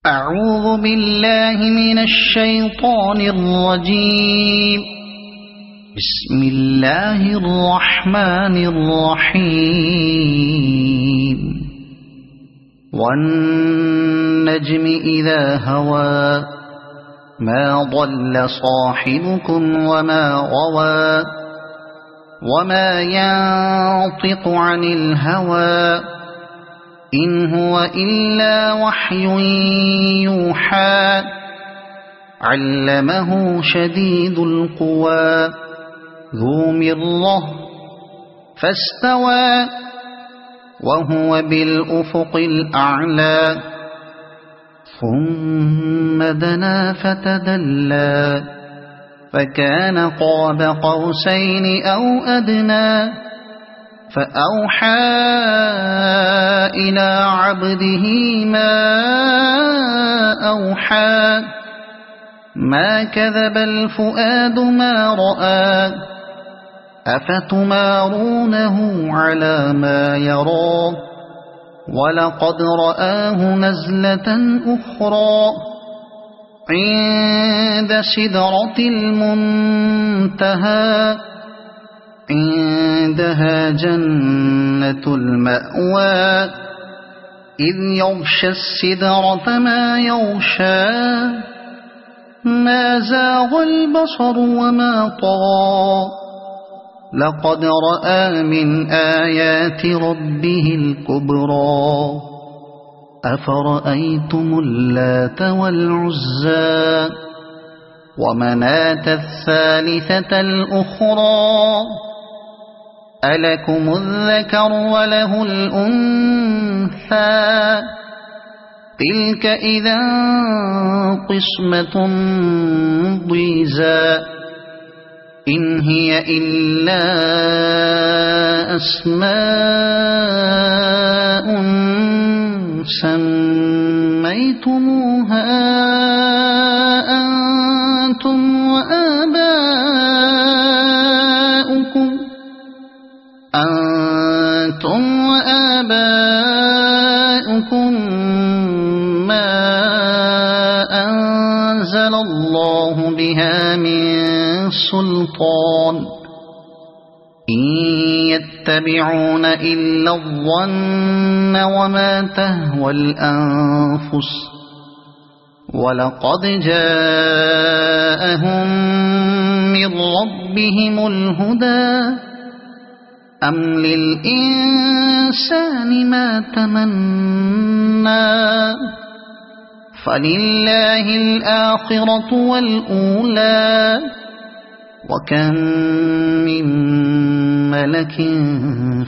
أعوذ بالله من الشيطان الرجيم. بسم الله الرحمن الرحيم. والنجم إذا هوى ما ضل صاحبكم وما غوى وما ينطق عن الهوى إن هو إلا وحي يوحى علمه شديد القوى ذو مرة فاستوى وهو بالأفق الأعلى ثم دنا فتدلى فكان قاب قوسين أو أدنى فأوحى إلى عبده ما أوحى ما كذب الفؤاد ما رأى أفتمارونه على ما يرى ولقد رآه نزلة أخرى عند سدرة المنتهى عندها جنة المأوى إذ يغشى السدرة ما يغشى ما زاغ البصر وما طغى لقد رأى من آيات ربه الكبرى أفرأيتم اللات والعزى ومناة الثالثة الأخرى ألكم الذكر وله الأنثى تلك إذا قسمة ضيزى إن هي إلا أسماء سميتموها أنتم وآباؤكم ما أنزل الله بها من سلطان إن يتبعون إلا الظن وما تهوى الأنفس ولقد جاءهم من ربهم الهدى أم للإنسان ما تمنى فلله الآخرة والأولى وكم من ملك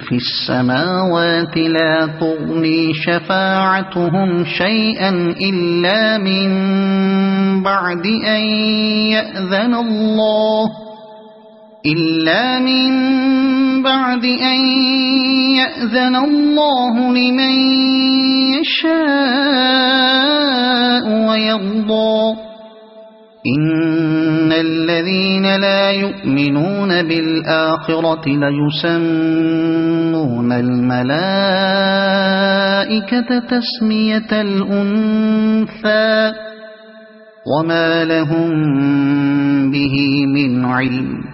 في السماوات لا تغني شفاعتهم شيئا إلا من بعد أن يأذن الله لمن يشاء ويرضى إن الذين لا يؤمنون بالآخرة ليسمون الملائكة تسمية الأنثى وما لهم به من علم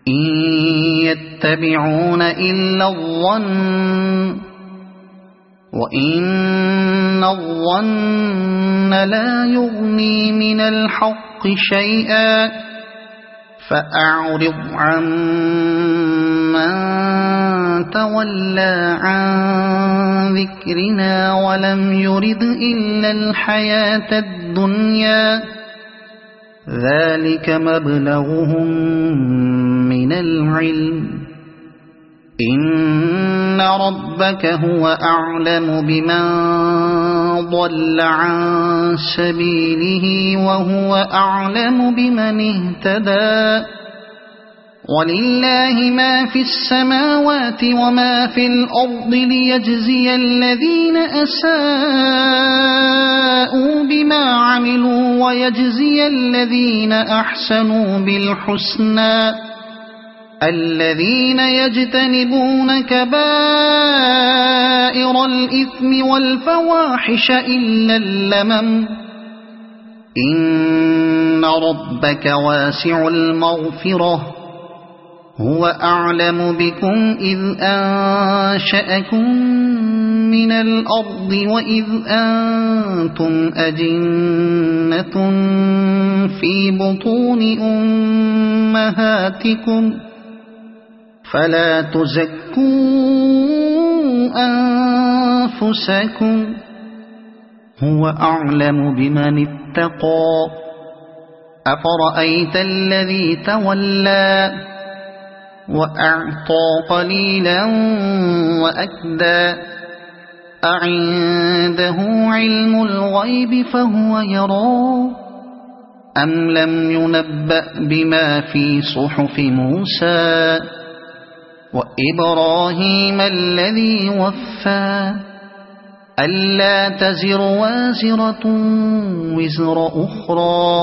إن يتبعون إلا الظن وإن الظن لا يغني من الحق شيئا فأعرض عن من تولى عن ذكرنا ولم يرد إلا الحياة الدنيا ذلك مبلغهم من العلم إن ربك هو أعلم بمن ضل عن سبيله وهو أعلم بمن اهتدى ولله ما في السماوات وما في الأرض ليجزي الذين أساءوا بما عملوا ويجزي الذين أحسنوا بالحسنى الذين يجتنبون كبائر الإثم والفواحش إلا اللمم إن ربك واسع المغفرة هو أعلم بكم إذ أنشأكم من الأرض وإذ أنتم أجنة في بطون أمهاتكم فلا تزكوا أنفسكم هو أعلم بمن اتقى أفرأيت الذي تولى وأعطى قليلا وأكدى أعنده علم الغيب فهو يرى أم لم ينبأ بما في صحف موسى وإبراهيم الذي وفى ألا تزر وازرة وزر أخرى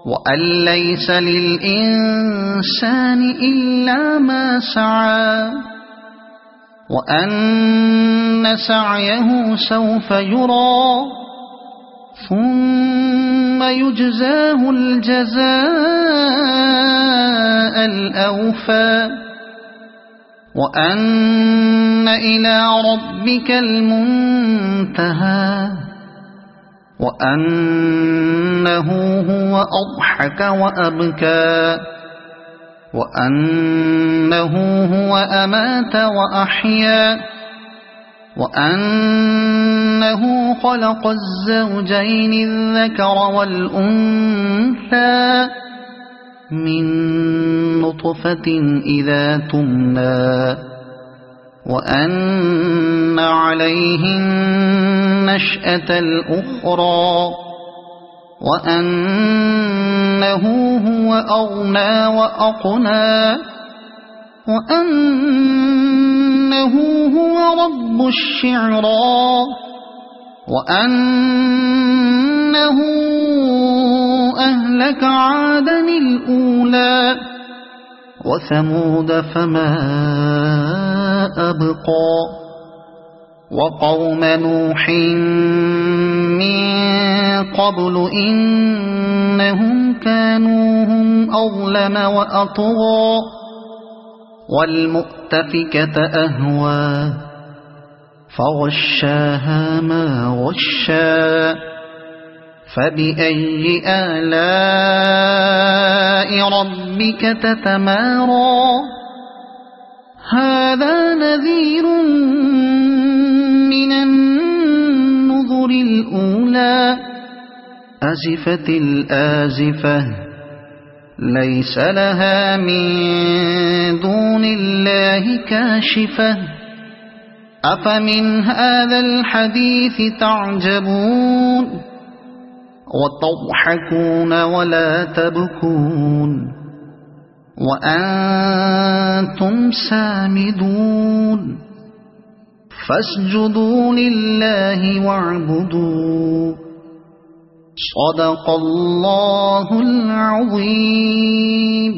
وأن ليس للإنسان إلا ما سعى وأن سعيه سوف يرى ثم يجزاه الجزاء الأوفى وأن إلى ربك المنتهى وأنه هو أضحك وأبكى وأنه هو أمات وأحيا وأنه خلق الزوجين الذكر والأنثى من نطفة إذا تمنى وأن عليه النشأة الأخرى وأنه هو أغنى وأقنى وأنه هو رب الشعرى وأنه أهلك عادا الأولى وثمود فما أبقى وقوم نوح من قبل إنهم كانوا هم أظلم وأطغى والمؤتفكة أهوى فغشاها ما غشا فبأي آلاء ربك تتمارى هذا نذير من النذر الأولى أزفت الآزفة ليس لها من دون الله كاشفة أفمن هذا الحديث تعجبون وتضحكون ولا تبكون وأنتم سامدون فاسجدوا لله واعبدوا صدق الله العظيم.